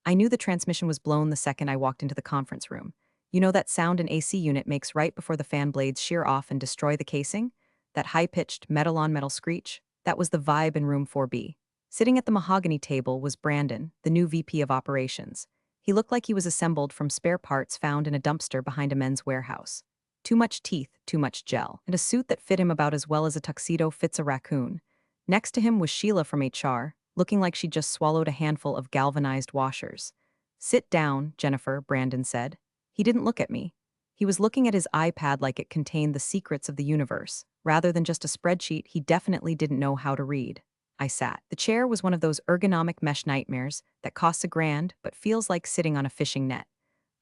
I knew the transmission was blown the second I walked into the conference room. You know that sound an AC unit makes right before the fan blades shear off and destroy the casing? That high-pitched metal-on-metal screech? That was the vibe in room 4B. Sitting at the mahogany table was Brandon, the new VP of operations. He looked like he was assembled from spare parts found in a dumpster behind a men's warehouse. Too much teeth, too much gel, and a suit that fit him about as well as a tuxedo fits a raccoon. Next to him was Sheila from HR, looking like she'd just swallowed a handful of galvanized washers. "Sit down, Jennifer," Brandon said. He didn't look at me. He was looking at his iPad like it contained the secrets of the universe. Rather than just a spreadsheet, he definitely didn't know how to read. I sat. The chair was one of those ergonomic mesh nightmares that costs $1,000 but feels like sitting on a fishing net.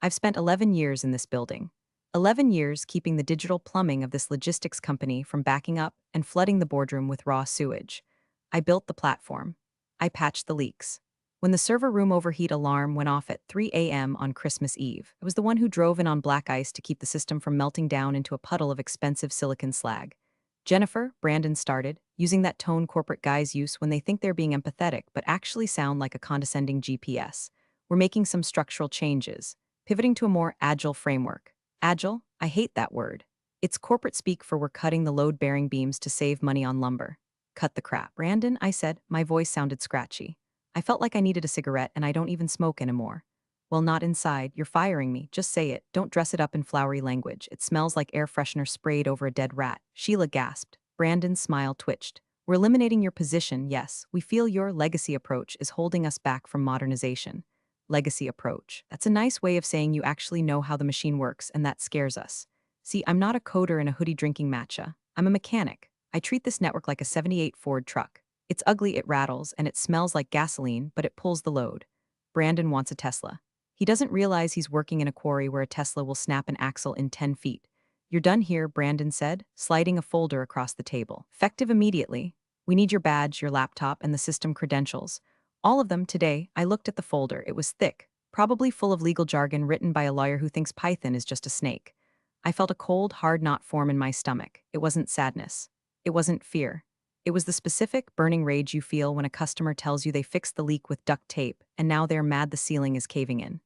I've spent 11 years in this building. 11 years keeping the digital plumbing of this logistics company from backing up and flooding the boardroom with raw sewage. I built the platform. I patched the leaks. When the server room overheat alarm went off at 3 a.m. on Christmas Eve, I was the one who drove in on black ice to keep the system from melting down into a puddle of expensive silicon slag. "Jennifer," Brandon started, using that tone corporate guys use when they think they're being empathetic but actually sound like a condescending GPS. "We're making some structural changes, pivoting to a more agile framework." Agile? I hate that word. It's corporate speak for we're cutting the load-bearing beams to save money on lumber. "Cut the crap." "Brandon," I said, my voice sounded scratchy. I felt like I needed a cigarette and I don't even smoke anymore. "Well, not inside. You're firing me. Just say it. Don't dress it up in flowery language. It smells like air freshener sprayed over a dead rat." Sheila gasped. Brandon's smile twitched. "We're eliminating your position, yes. We feel your legacy approach is holding us back from modernization." Legacy approach. That's a nice way of saying you actually know how the machine works, and that scares us. See, I'm not a coder in a hoodie drinking matcha. I'm a mechanic. I treat this network like a '78 Ford truck. It's ugly, it rattles, and it smells like gasoline, but it pulls the load. Brandon wants a Tesla. He doesn't realize he's working in a quarry where a Tesla will snap an axle in 10 feet. "You're done here," Brandon said, sliding a folder across the table. "Effective immediately. We need your badge, your laptop, and the system credentials. All of them today." I looked at the folder. It was thick, probably full of legal jargon written by a lawyer who thinks Python is just a snake. I felt a cold, hard knot form in my stomach. It wasn't sadness. It wasn't fear. It was the specific, burning rage you feel when a customer tells you they fixed the leak with duct tape and now they're mad the ceiling is caving in.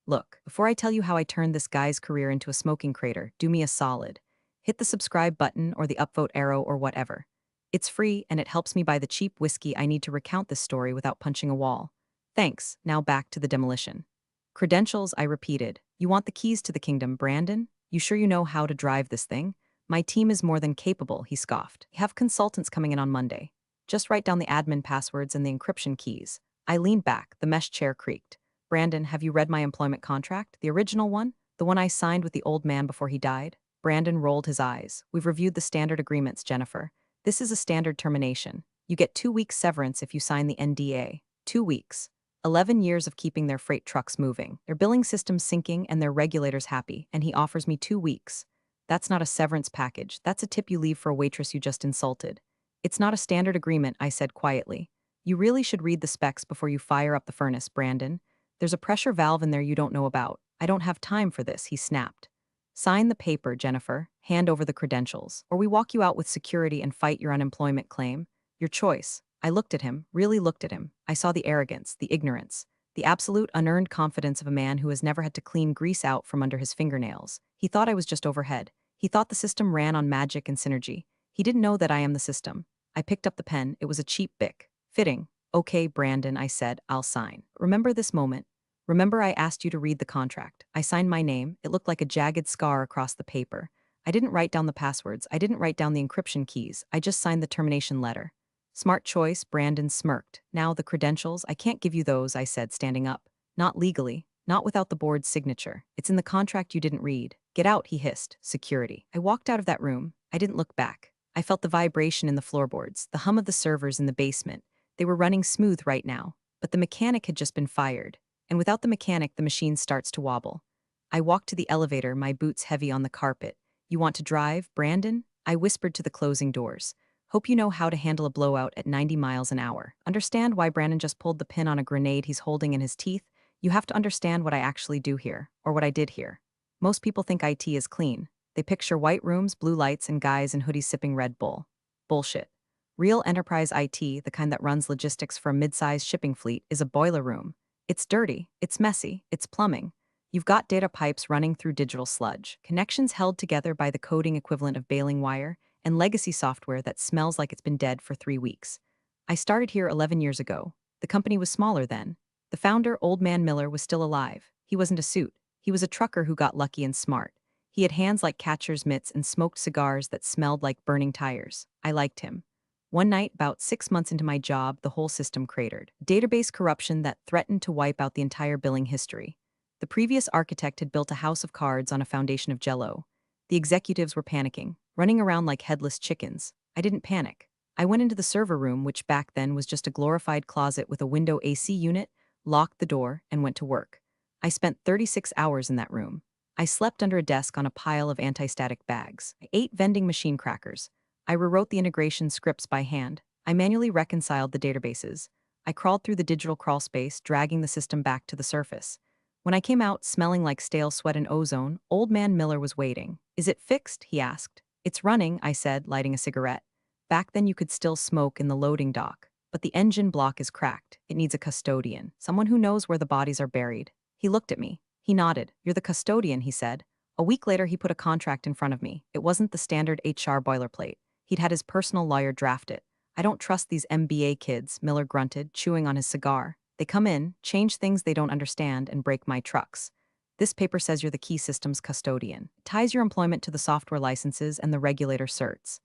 Look, before I tell you how I turned this guy's career into a smoking crater, do me a solid. Hit the subscribe button or the upvote arrow or whatever. It's free and it helps me buy the cheap whiskey I need to recount this story without punching a wall. Thanks, now back to the demolition. "Credentials," I repeated. "You want the keys to the kingdom, Brandon? You sure you know how to drive this thing?" "My team is more than capable," he scoffed. "We have consultants coming in on Monday. Just write down the admin passwords and the encryption keys." I leaned back, the mesh chair creaked. "Brandon, have you read my employment contract? The original one? The one I signed with the old man before he died?" Brandon rolled his eyes. "We've reviewed the standard agreements, Jennifer. This is a standard termination. You get 2 weeks severance if you sign the NDA. 2 weeks. 11 years of keeping their freight trucks moving, their billing systems syncing, and their regulators happy, and he offers me 2 weeks. That's not a severance package. That's a tip you leave for a waitress you just insulted." "It's not a standard agreement," I said quietly. "You really should read the specs before you fire up the furnace, Brandon. There's a pressure valve in there you don't know about." "I don't have time for this," he snapped. "Sign the paper, Jennifer. Hand over the credentials, or we walk you out with security and fight your unemployment claim. Your choice." I looked at him, really looked at him. I saw the arrogance, the ignorance, the absolute unearned confidence of a man who has never had to clean grease out from under his fingernails. He thought I was just overhead. He thought the system ran on magic and synergy. He didn't know that I am the system. I picked up the pen. It was a cheap Bic. Fitting. "Okay, Brandon," I said, "I'll sign. Remember this moment. Remember I asked you to read the contract." I signed my name. It looked like a jagged scar across the paper. I didn't write down the passwords. I didn't write down the encryption keys. I just signed the termination letter. "Smart choice," Brandon smirked. "Now the credentials, I can't give you those," I said, standing up. "Not legally. Not without the board's signature. It's in the contract you didn't read." "Get out," he hissed. "Security." I walked out of that room. I didn't look back. I felt the vibration in the floorboards, the hum of the servers in the basement. They were running smooth right now, but the mechanic had just been fired. And without the mechanic, the machine starts to wobble. I walked to the elevator, my boots heavy on the carpet. "You want to drive, Brandon?" I whispered to the closing doors. "Hope you know how to handle a blowout at 90 miles an hour. Understand why Brandon just pulled the pin on a grenade he's holding in his teeth? You have to understand what I actually do here, or what I did here. Most people think IT is clean. They picture white rooms, blue lights, and guys in hoodies sipping Red Bull. Bullshit. Real enterprise IT, the kind that runs logistics for a mid-sized shipping fleet, is a boiler room. It's dirty, it's messy, it's plumbing. You've got data pipes running through digital sludge, connections held together by the coding equivalent of baling wire, and legacy software that smells like it's been dead for 3 weeks. I started here 11 years ago. The company was smaller then. The founder, Old Man Miller, was still alive. He wasn't a suit. He was a trucker who got lucky and smart. He had hands like catcher's mitts and smoked cigars that smelled like burning tires. I liked him. One night, about 6 months into my job, the whole system cratered. Database corruption that threatened to wipe out the entire billing history. The previous architect had built a house of cards on a foundation of jello. The executives were panicking, running around like headless chickens. I didn't panic. I went into the server room, which back then was just a glorified closet with a window AC unit, locked the door, and went to work. I spent 36 hours in that room. I slept under a desk on a pile of anti-static bags. I ate vending machine crackers. I rewrote the integration scripts by hand. I manually reconciled the databases. I crawled through the digital crawl space, dragging the system back to the surface. When I came out, smelling like stale sweat and ozone, Old Man Miller was waiting. "Is it fixed?" he asked. "It's running," I said, lighting a cigarette. Back then you could still smoke in the loading dock. But the engine block is cracked. It needs a custodian, someone who knows where the bodies are buried. He looked at me. He nodded. "You're the custodian," he said. A week later, he put a contract in front of me. It wasn't the standard HR boilerplate. He'd had his personal lawyer draft it. "I don't trust these MBA kids," Miller grunted, chewing on his cigar. "They come in, change things they don't understand, and break my trucks. This paper says you're the key systems custodian. It ties your employment to the software licenses and the regulator certs.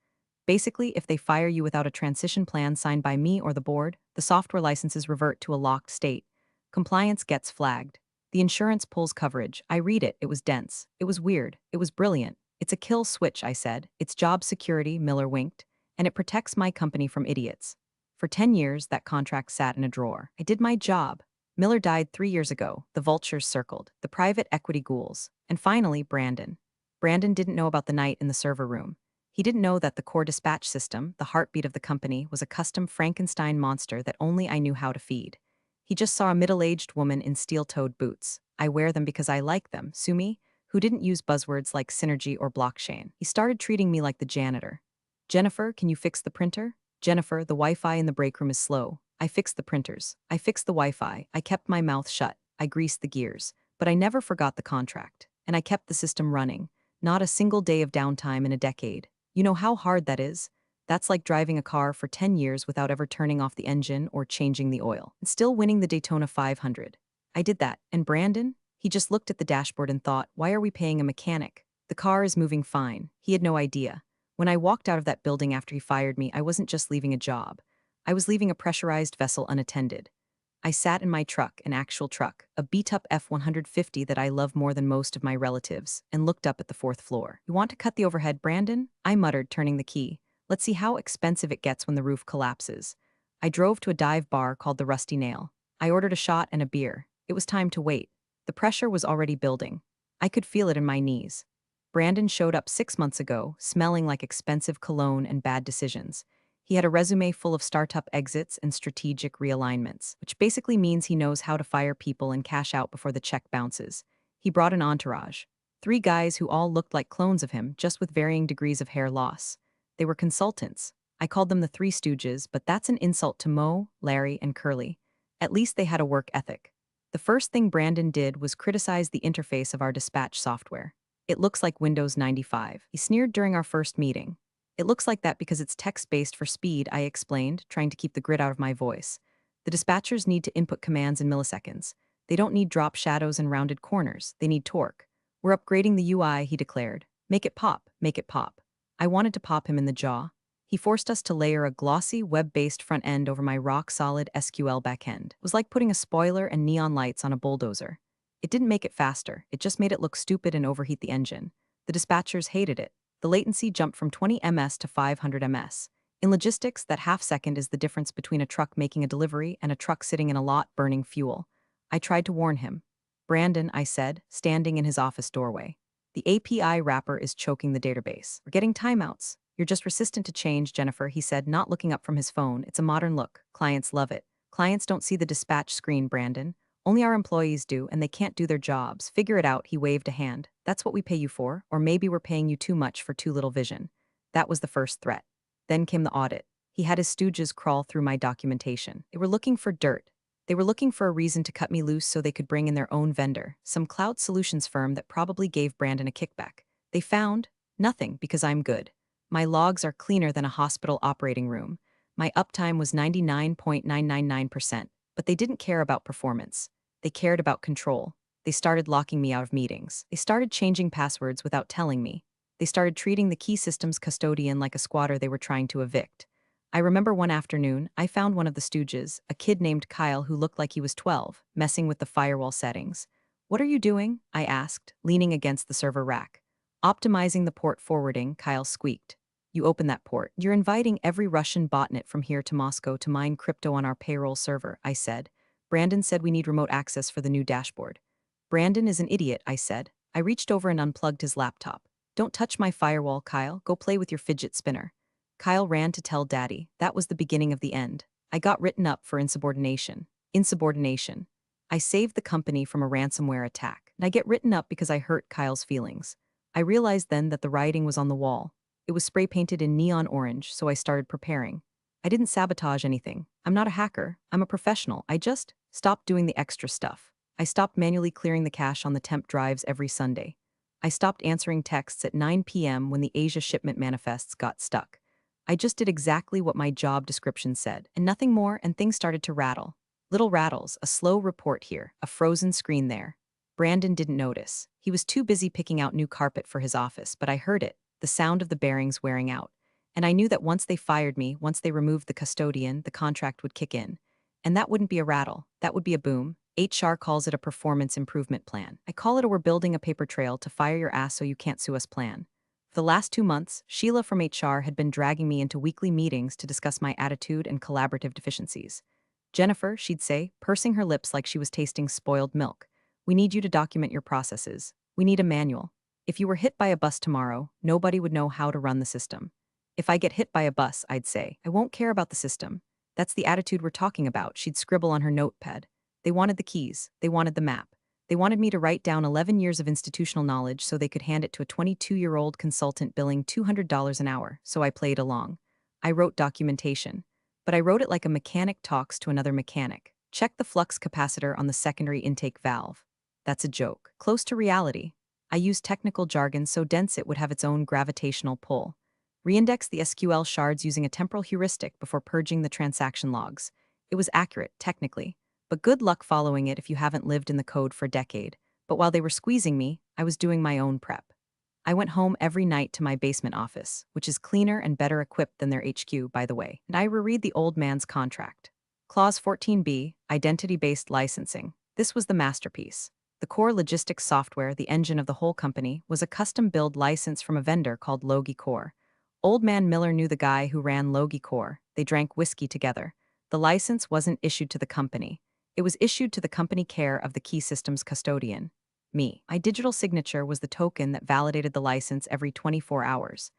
Basically, if they fire you without a transition plan signed by me or the board, the software licenses revert to a locked state. Compliance gets flagged. The insurance pulls coverage. I read it. It was dense. It was weird. It was brilliant. It's a kill switch," I said. "It's job security," Miller winked. "And it protects my company from idiots." For 10 years, that contract sat in a drawer. I did my job. Miller died 3 years ago. The vultures circled. The private equity ghouls. And finally, Brandon. Brandon didn't know about the night in the server room. He didn't know that the core dispatch system, the heartbeat of the company, was a custom Frankenstein monster that only I knew how to feed. He just saw a middle-aged woman in steel-toed boots. "I wear them because I like them," sue me, who didn't use buzzwords like synergy or blockchain. He started treating me like the janitor. "Jennifer, can you fix the printer?" "Jennifer, the Wi-Fi in the break room is slow." I fixed the printers. I fixed the Wi-Fi. I kept my mouth shut. I greased the gears. But I never forgot the contract. And I kept the system running. Not a single day of downtime in a decade. You know how hard that is? That's like driving a car for 10 years without ever turning off the engine or changing the oil, and still winning the Daytona 500. I did that. And Brandon? He just looked at the dashboard and thought, "Why are we paying a mechanic? The car is moving fine." He had no idea. When I walked out of that building after he fired me, I wasn't just leaving a job. I was leaving a pressurized vessel unattended. I sat in my truck, an actual truck, a beat-up F-150 that I love more than most of my relatives, and looked up at the fourth floor. "You want to cut the overhead, Brandon?" I muttered, turning the key. "Let's see how expensive it gets when the roof collapses." I drove to a dive bar called the Rusty Nail. I ordered a shot and a beer. It was time to wait. The pressure was already building. I could feel it in my knees. Brandon showed up 6 months ago, smelling like expensive cologne and bad decisions. He had a resume full of startup exits and strategic realignments, which basically means he knows how to fire people and cash out before the check bounces. He brought an entourage. 3 guys who all looked like clones of him, just with varying degrees of hair loss. They were consultants. I called them the Three Stooges, but that's an insult to Mo, Larry, and Curly. At least they had a work ethic. The first thing Brandon did was criticize the interface of our dispatch software. "It looks like Windows 95. He sneered during our first meeting. "It looks like that because it's text-based for speed," I explained, trying to keep the grit out of my voice. "The dispatchers need to input commands in milliseconds. They don't need drop shadows and rounded corners. They need torque. We're upgrading the UI," he declared. "Make it pop, make it pop." I wanted to pop him in the jaw. He forced us to layer a glossy, web-based front end over my rock-solid SQL backend. It was like putting a spoiler and neon lights on a bulldozer. It didn't make it faster. It just made it look stupid and overheat the engine. The dispatchers hated it. The latency jumped from 20 ms to 500 ms. In logistics, that half second is the difference between a truck making a delivery and a truck sitting in a lot burning fuel. I tried to warn him. "Brandon," I said, standing in his office doorway, "the API wrapper is choking the database. We're getting timeouts." "You're just resistant to change, Jennifer," he said, not looking up from his phone. "It's a modern look. Clients love it." "Clients don't see the dispatch screen, Brandon. Only our employees do, and they can't do their jobs. Figure it out," he waved a hand. "That's what we pay you for, or maybe we're paying you too much for too little vision." That was the first threat. Then came the audit. He had his stooges crawl through my documentation. They were looking for dirt. They were looking for a reason to cut me loose so they could bring in their own vendor, some cloud solutions firm that probably gave Brandon a kickback. They found nothing because I'm good. My logs are cleaner than a hospital operating room. My uptime was 99.999%, but they didn't care about performance. They cared about control. They started locking me out of meetings. They started changing passwords without telling me. They started treating the key systems custodian like a squatter they were trying to evict. I remember one afternoon, I found one of the stooges, a kid named Kyle who looked like he was 12, messing with the firewall settings. "What are you doing?" I asked, leaning against the server rack. "Optimizing the port forwarding," Kyle squeaked. "You open that port. You're inviting every Russian botnet from here to Moscow to mine crypto on our payroll server," I said. "Brandon said we need remote access for the new dashboard." "Brandon is an idiot," I said. I reached over and unplugged his laptop. "Don't touch my firewall, Kyle. Go play with your fidget spinner." Kyle ran to tell Daddy. That was the beginning of the end. I got written up for insubordination. Insubordination. I saved the company from a ransomware attack, and I get written up because I hurt Kyle's feelings. I realized then that the writing was on the wall. It was spray painted in neon orange, so I started preparing. I didn't sabotage anything. I'm not a hacker. I'm a professional. I just stopped doing the extra stuff. I stopped manually clearing the cache on the temp drives every Sunday. I stopped answering texts at 9 p.m. when the Asia shipment manifests got stuck. I just did exactly what my job description said, and nothing more, and things started to rattle. Little rattles, a slow report here, a frozen screen there. Brandon didn't notice. He was too busy picking out new carpet for his office, but I heard it, the sound of the bearings wearing out. And I knew that once they fired me, once they removed the custodian, the contract would kick in. And that wouldn't be a rattle, that would be a boom. HR calls it a performance improvement plan. I call it a "we're building a paper trail to fire your ass so you can't sue us" plan. For the last 2 months, Sheila from HR had been dragging me into weekly meetings to discuss my attitude and collaborative deficiencies. "Jennifer," she'd say, pursing her lips like she was tasting spoiled milk, "we need you to document your processes. We need a manual. If you were hit by a bus tomorrow, nobody would know how to run the system." "If I get hit by a bus," I'd say, "I won't care about the system." "That's the attitude we're talking about," she'd scribble on her notepad. They wanted the keys. They wanted the map. They wanted me to write down 11 years of institutional knowledge so they could hand it to a 22-year-old consultant billing $200 an hour, so I played along. I wrote documentation. But I wrote it like a mechanic talks to another mechanic. "Check the flux capacitor on the secondary intake valve." That's a joke. Close to reality. I used technical jargon so dense it would have its own gravitational pull. Reindex the SQL shards using a temporal heuristic before purging the transaction logs. It was accurate, technically. But good luck following it if you haven't lived in the code for a decade. But while they were squeezing me, I was doing my own prep. I went home every night to my basement office, which is cleaner and better equipped than their HQ, by the way, and I reread the old man's contract. Clause 14b, identity-based licensing. This was the masterpiece. The core logistics software, the engine of the whole company, was a custom-build license from a vendor called Logi Core. Old man Miller knew the guy who ran Logi Core. They drank whiskey together. The license wasn't issued to the company. It was issued to the company care of the key systems custodian. Me. My digital signature was the token that validated the license every 24 hours.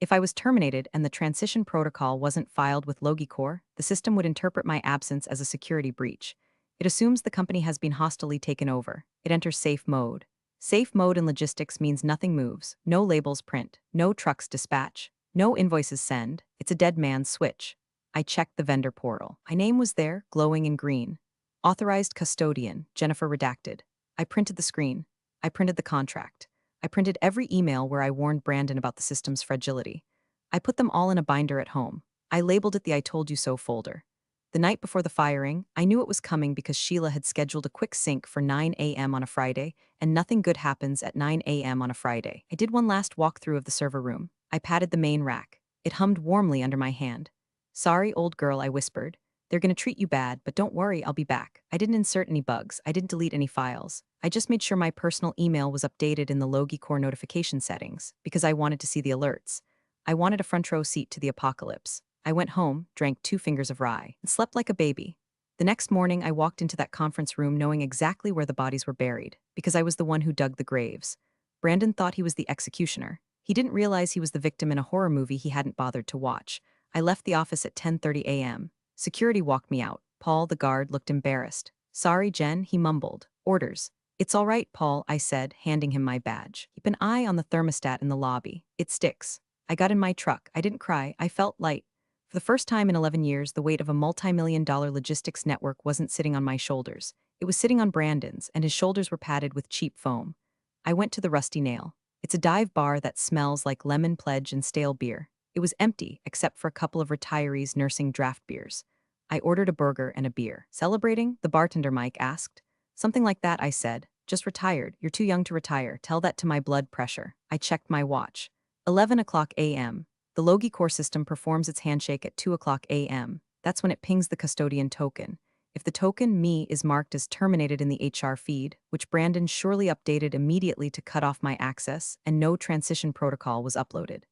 If I was terminated and the transition protocol wasn't filed with Logicore, the system would interpret my absence as a security breach. It assumes the company has been hostilely taken over. It enters safe mode. Safe mode in logistics means nothing moves, no labels print, no trucks dispatch, no invoices send. It's a dead man's switch. I checked the vendor portal. My name was there, glowing in green. Authorized custodian, Jennifer redacted. I printed the screen. I printed the contract. I printed every email where I warned Brandon about the system's fragility. I put them all in a binder at home. I labeled it the "I told you so" folder. The night before the firing, I knew it was coming because Sheila had scheduled a quick sync for 9 a.m. on a Friday, and nothing good happens at 9 a.m. on a Friday. I did one last walkthrough of the server room. I patted the main rack. It hummed warmly under my hand. "Sorry, old girl," I whispered. "They're gonna treat you bad, but don't worry, I'll be back." I didn't insert any bugs. I didn't delete any files. I just made sure my personal email was updated in the Logicore notification settings, because I wanted to see the alerts. I wanted a front row seat to the apocalypse. I went home, drank 2 fingers of rye, and slept like a baby. The next morning, I walked into that conference room knowing exactly where the bodies were buried, because I was the one who dug the graves. Brandon thought he was the executioner. He didn't realize he was the victim in a horror movie he hadn't bothered to watch. I left the office at 10:30 a.m. Security walked me out. Paul, the guard, looked embarrassed. "Sorry, Jen," he mumbled. "Orders." "It's all right, Paul," I said, handing him my badge. "Keep an eye on the thermostat in the lobby. It sticks." I got in my truck. I didn't cry. I felt light. For the first time in 11 years, the weight of a multi-million-dollar logistics network wasn't sitting on my shoulders. It was sitting on Brandon's, and his shoulders were padded with cheap foam. I went to the Rusty Nail. It's a dive bar that smells like lemon pledge and stale beer. It was empty, except for a couple of retirees nursing draft beers. I ordered a burger and a beer. Celebrating? The bartender Mike asked. Something like that, I said. Just retired. You're too young to retire. Tell that to my blood pressure. I checked my watch. 11 o'clock a.m. The Logi core system performs its handshake at 2 o'clock a.m. That's when it pings the custodian token. If the token me is marked as terminated in the HR feed, which Brandon surely updated immediately to cut off my access, and no transition protocol was uploaded.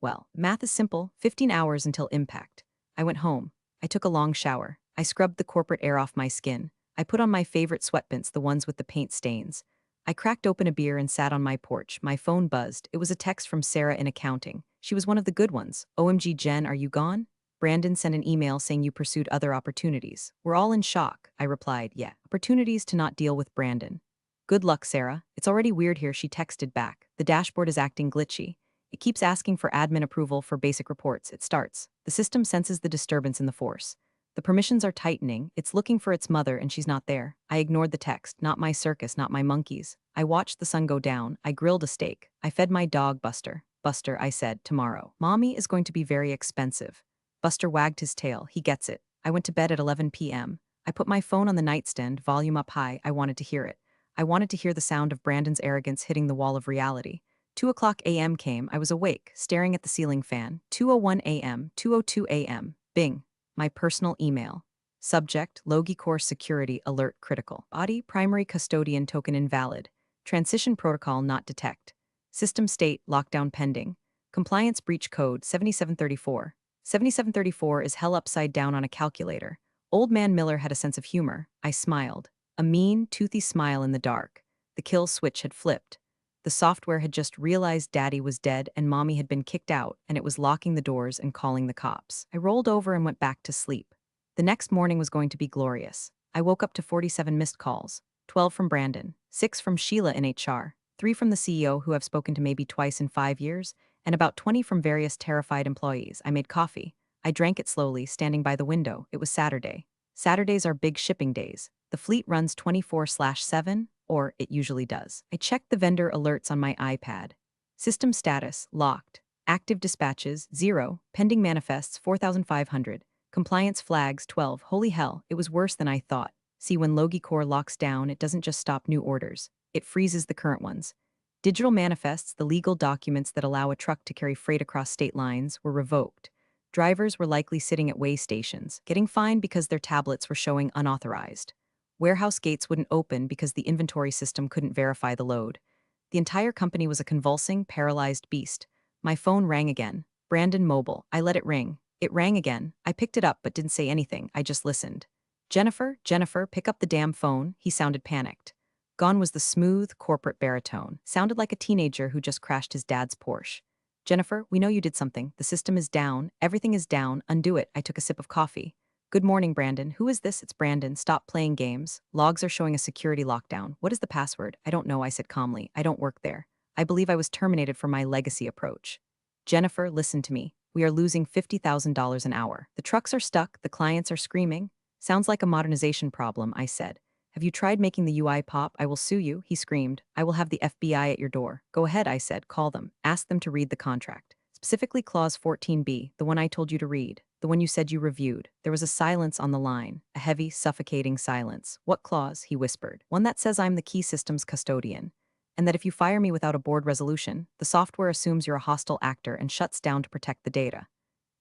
Well, math is simple, 15 hours until impact. I went home. I took a long shower. I scrubbed the corporate air off my skin. I put on my favorite sweatpants, the ones with the paint stains. I cracked open a beer and sat on my porch. My phone buzzed. It was a text from Sarah in accounting. She was one of the good ones. OMG, Jen, are you gone? Brandon sent an email saying you pursued other opportunities. We're all in shock. I replied, yeah. Opportunities to not deal with Brandon. Good luck, Sarah. It's already weird here, she texted back. The dashboard is acting glitchy. It keeps asking for admin approval for basic reports. It starts. The system senses the disturbance in the force. The permissions are tightening. It's looking for its mother and she's not there. I ignored the text. Not my circus, not my monkeys. I watched the sun go down. I grilled a steak. I fed my dog, Buster. Buster, I said, tomorrow. Mommy is going to be very expensive. Buster wagged his tail. He gets it. I went to bed at 11 p.m. I put my phone on the nightstand, volume up high. I wanted to hear it. I wanted to hear the sound of Brandon's arrogance hitting the wall of reality. 2 o'clock a.m. came. I was awake, staring at the ceiling fan. 2:01 a.m., 2:02 a.m. Bing. My personal email. Subject, Logi Core Security Alert Critical. Body, Primary Custodian Token Invalid. Transition Protocol Not Detect. System State, Lockdown Pending. Compliance Breach Code 7734. 7734 is hell upside down on a calculator. Old Man Miller had a sense of humor. I smiled. A mean, toothy smile in the dark. The kill switch had flipped. The software had just realized Daddy was dead and Mommy had been kicked out, and it was locking the doors and calling the cops. I rolled over and went back to sleep. The next morning was going to be glorious. I woke up to 47 missed calls, 12 from Brandon, 6 from Sheila in HR, 3 from the CEO who I've spoken to maybe twice in 5 years, and about 20 from various terrified employees. I made coffee. I drank it slowly, standing by the window. It was Saturday. Saturdays are big shipping days. The fleet runs 24/7, or it usually does. I checked the vendor alerts on my iPad. System status, locked. Active dispatches, 0. Pending manifests, 4,500. Compliance flags, 12. Holy hell, it was worse than I thought. See, when Logi Core locks down, it doesn't just stop new orders. It freezes the current ones. Digital manifests, the legal documents that allow a truck to carry freight across state lines, were revoked. Drivers were likely sitting at weigh stations, getting fined because their tablets were showing unauthorized. Warehouse gates wouldn't open because the inventory system couldn't verify the load. The entire company was a convulsing, paralyzed beast. My phone rang again. Brandon Mobile. I let it ring. It rang again. I picked it up but didn't say anything. I just listened. Jennifer, Jennifer, pick up the damn phone. He sounded panicked. Gone was the smooth, corporate baritone. Sounded like a teenager who just crashed his dad's Porsche. Jennifer, we know you did something. The system is down. Everything is down. Undo it. I took a sip of coffee. Good morning, Brandon. Who is this? It's Brandon. Stop playing games. Logs are showing a security lockdown. What is the password? I don't know, I said calmly. I don't work there. I believe I was terminated for my legacy approach. Jennifer, listen to me. We are losing $50,000 an hour. The trucks are stuck. The clients are screaming. Sounds like a modernization problem, I said. Have you tried making the UI pop? I will sue you, he screamed. I will have the FBI at your door. Go ahead, I said. Call them. Ask them to read the contract. Specifically Clause 14B, the one I told you to read, the one you said you reviewed. There was a silence on the line, a heavy, suffocating silence. What clause? He whispered. One that says I'm the key system's custodian, and that if you fire me without a board resolution, the software assumes you're a hostile actor and shuts down to protect the data.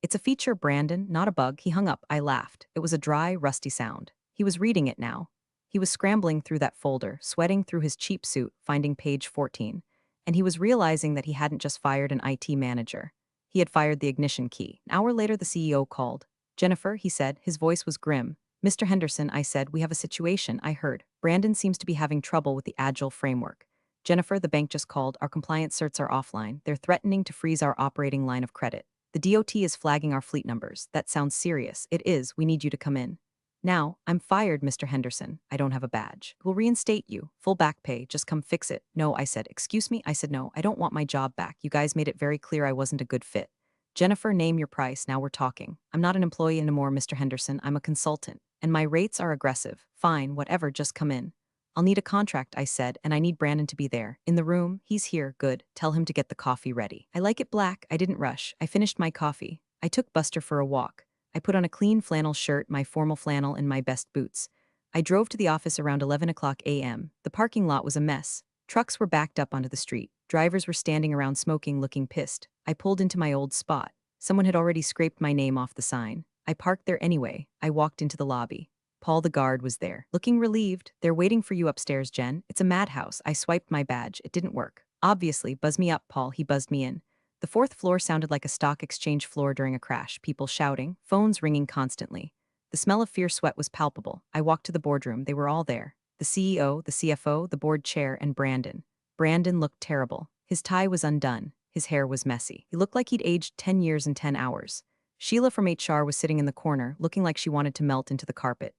It's a feature, Brandon, not a bug. He hung up. I laughed. It was a dry, rusty sound. He was reading it now. He was scrambling through that folder, sweating through his cheap suit, finding page 14. And he was realizing that he hadn't just fired an IT manager. He had fired the ignition key. An hour later, the CEO called. Jennifer, he said. His voice was grim. Mr. Henderson, I said, we have a situation. I heard. Brandon seems to be having trouble with the Agile framework. Jennifer, the bank just called. Our compliance certs are offline. They're threatening to freeze our operating line of credit. The DOT is flagging our fleet numbers. That sounds serious. It is. We need you to come in. Now, I'm fired, Mr. Henderson. I don't have a badge. We'll reinstate you. Full back pay. Just come fix it. No, I said. Excuse me? I said no. I don't want my job back. You guys made it very clear I wasn't a good fit. Jennifer, name your price, now we're talking. I'm not an employee anymore, Mr. Henderson, I'm a consultant. And my rates are aggressive. Fine, whatever, just come in. I'll need a contract, I said, and I need Brandon to be there. In the room, he's here, good. Tell him to get the coffee ready. I like it black, I didn't rush. I finished my coffee. I took Buster for a walk. I put on a clean flannel shirt, my formal flannel, and my best boots. I drove to the office around 11 o'clock a.m. The parking lot was a mess. Trucks were backed up onto the street. Drivers were standing around smoking, looking pissed. I pulled into my old spot. Someone had already scraped my name off the sign. I parked there anyway. I walked into the lobby. Paul the guard was there, looking relieved. They're waiting for you upstairs, Jen. It's a madhouse. I swiped my badge. It didn't work. Obviously, buzz me up, Paul. He buzzed me in. The fourth floor sounded like a stock exchange floor during a crash, people shouting, phones ringing constantly. The smell of fierce sweat was palpable. I walked to the boardroom. They were all there. The CEO, the CFO, the board chair, and Brandon. Brandon looked terrible. His tie was undone. His hair was messy. He looked like he'd aged 10 years in 10 hours. Sheila from HR was sitting in the corner, looking like she wanted to melt into the carpet.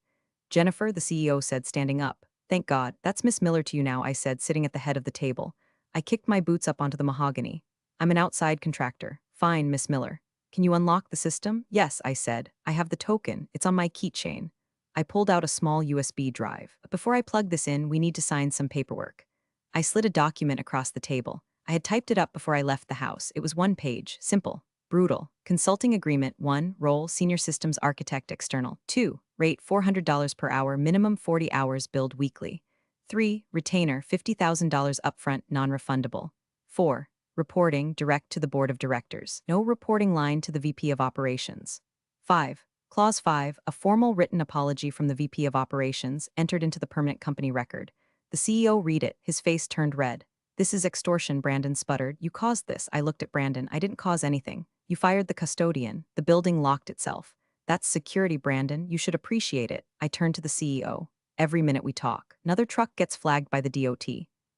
Jennifer, the CEO said, standing up. Thank God, that's Miss Miller to you now, I said, sitting at the head of the table. I kicked my boots up onto the mahogany. I'm an outside contractor. Fine, Miss Miller. Can you unlock the system? Yes, I said. I have the token. It's on my keychain. I pulled out a small USB drive. But before I plug this in, we need to sign some paperwork. I slid a document across the table. I had typed it up before I left the house. It was one page, simple, brutal. Consulting agreement: 1, role, senior systems architect external. 2, rate $400 per hour, minimum 40 hours, billed weekly. 3, retainer, $50,000 upfront, non-refundable. 4, reporting direct to the board of directors. No reporting line to the VP of operations. 5, Clause 5, a formal written apology from the VP of operations entered into the permanent company record. The CEO read it, his face turned red. This is extortion, Brandon sputtered. You caused this. I looked at Brandon. I didn't cause anything. You fired the custodian. The building locked itself. That's security, Brandon. You should appreciate it. I turned to the CEO. Every minute we talk. Another truck gets flagged by the DOT.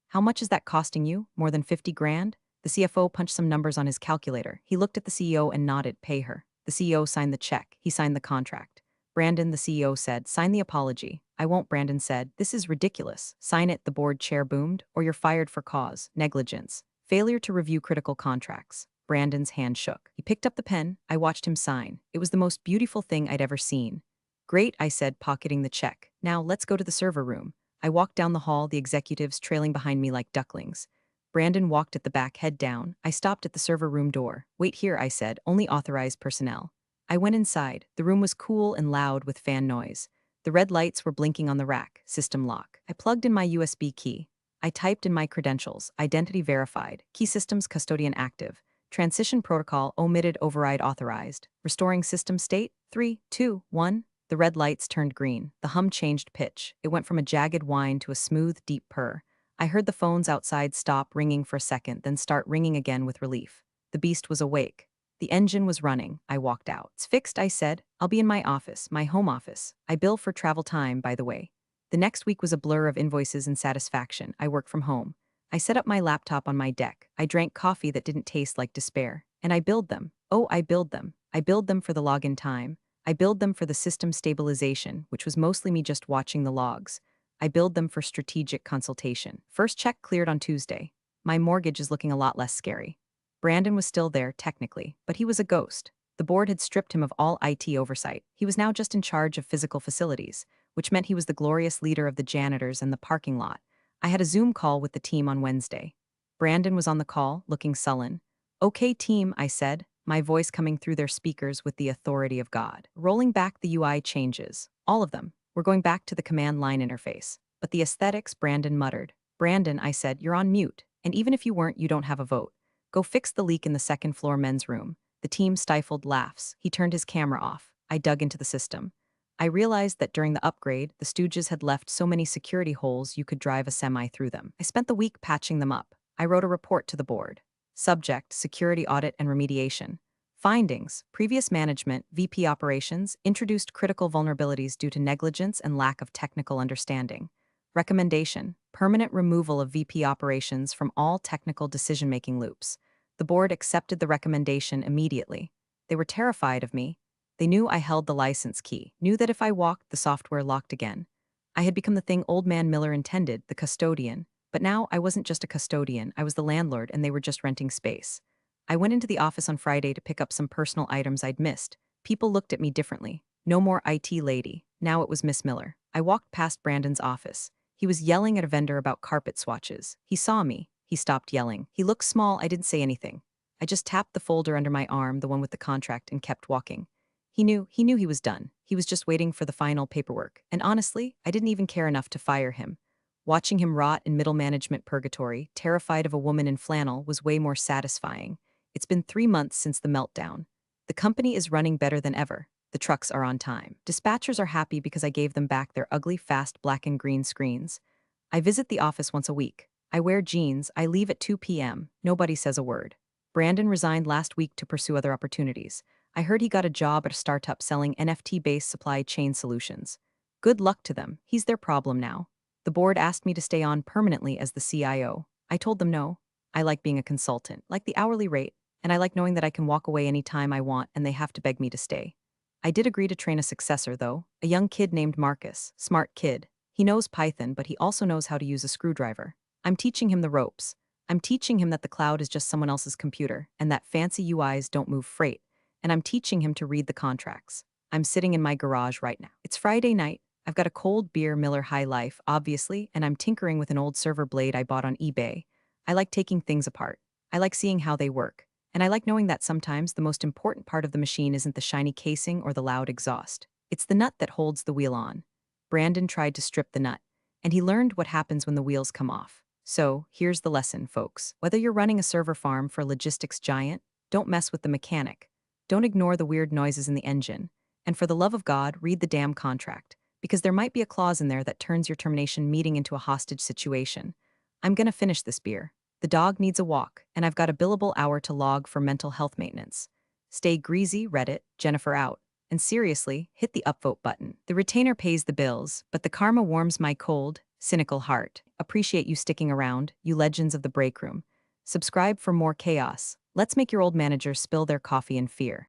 How much is that costing you? More than 50 grand? The CFO punched some numbers on his calculator. He looked at the CEO and nodded, pay her. The CEO signed the check. He signed the contract. Brandon, the CEO said, sign the apology. I won't, Brandon said. This is ridiculous. Sign it, the board chair boomed, or you're fired for cause, negligence, failure to review critical contracts. Brandon's hand shook. He picked up the pen. I watched him sign. It was the most beautiful thing I'd ever seen. Great, I said, pocketing the check. Now let's go to the server room. I walked down the hall, the executives trailing behind me like ducklings. Brandon walked at the back, head down. I stopped at the server room door. Wait here, I said, only authorized personnel. I went inside. The room was cool and loud with fan noise. The red lights were blinking on the rack, system lock. I plugged in my USB key. I typed in my credentials, identity verified, key systems custodian active, transition protocol omitted, override authorized, restoring system state, 3, 2, 1. The red lights turned green. The hum changed pitch. It went from a jagged whine to a smooth, deep purr. I heard the phones outside stop ringing for a second, then start ringing again with relief. The beast was awake. The engine was running. I walked out. It's fixed, I said. I'll be in my office, my home office. I bill for travel time, by the way. The next week was a blur of invoices and satisfaction. I work from home. I set up my laptop on my deck. I drank coffee that didn't taste like despair. And I billed them. Oh, I billed them. I billed them for the login time. I billed them for the system stabilization, which was mostly me just watching the logs. I billed them for strategic consultation. First check cleared on Tuesday. My mortgage is looking a lot less scary. Brandon was still there, technically, but he was a ghost. The board had stripped him of all IT oversight. He was now just in charge of physical facilities, which meant he was the glorious leader of the janitors and the parking lot. I had a Zoom call with the team on Wednesday. Brandon was on the call, looking sullen. Okay, team, I said, my voice coming through their speakers with the authority of God. Rolling back the UI changes. All of them. We're going back to the command line interface. But the aesthetics, Brandon muttered. Brandon, I said, you're on mute. And even if you weren't, you don't have a vote. Go fix the leak in the second floor men's room. The team stifled laughs. He turned his camera off. I dug into the system. I realized that during the upgrade, the Stooges had left so many security holes you could drive a semi through them. I spent the week patching them up. I wrote a report to the board. Subject: security audit and remediation. Findings: previous management, VP operations, introduced critical vulnerabilities due to negligence and lack of technical understanding. Recommendation: permanent removal of VP operations from all technical decision-making loops. The board accepted the recommendation immediately. They were terrified of me. They knew I held the license key, knew that if I walked, the software locked again. I had become the thing Old Man Miller intended, the custodian. But now I wasn't just a custodian, I was the landlord, and they were just renting space. I went into the office on Friday to pick up some personal items I'd missed. People looked at me differently. No more IT lady. Now it was Miss Miller. I walked past Brandon's office. He was yelling at a vendor about carpet swatches. He saw me. He stopped yelling. He looked small. I didn't say anything. I just tapped the folder under my arm, the one with the contract, and kept walking. He knew he was done. He was just waiting for the final paperwork. And honestly, I didn't even care enough to fire him. Watching him rot in middle management purgatory, terrified of a woman in flannel, was way more satisfying. It's been 3 months since the meltdown. The company is running better than ever. The trucks are on time. Dispatchers are happy because I gave them back their ugly, fast black and green screens. I visit the office once a week. I wear jeans. I leave at 2 p.m. Nobody says a word. Brandon resigned last week to pursue other opportunities. I heard he got a job at a startup selling NFT-based supply chain solutions. Good luck to them. He's their problem now. The board asked me to stay on permanently as the CIO. I told them no. I like being a consultant, like the hourly rate, and I like knowing that I can walk away anytime I want and they have to beg me to stay. I did agree to train a successor, though, a young kid named Marcus. Smart kid. He knows Python, but he also knows how to use a screwdriver. I'm teaching him the ropes. I'm teaching him that the cloud is just someone else's computer, and that fancy UIs don't move freight. And I'm teaching him to read the contracts. I'm sitting in my garage right now. It's Friday night. I've got a cold beer Miller High Life, obviously, and I'm tinkering with an old server blade I bought on eBay. I like taking things apart. I like seeing how they work. And I like knowing that sometimes the most important part of the machine isn't the shiny casing or the loud exhaust. It's the nut that holds the wheel on. Brandon tried to strip the nut, and he learned what happens when the wheels come off. So, here's the lesson, folks. Whether you're running a server farm for a logistics giant, don't mess with the mechanic. Don't ignore the weird noises in the engine. And for the love of God, read the damn contract, because there might be a clause in there that turns your termination meeting into a hostage situation. I'm gonna finish this beer. The dog needs a walk, and I've got a billable hour to log for mental health maintenance. Stay greasy, Reddit, Jennifer out. And seriously, hit the upvote button. The retainer pays the bills, but the karma warms my cold, cynical heart. Appreciate you sticking around, you legends of the break room. Subscribe for more chaos. Let's make your old managers spill their coffee in fear.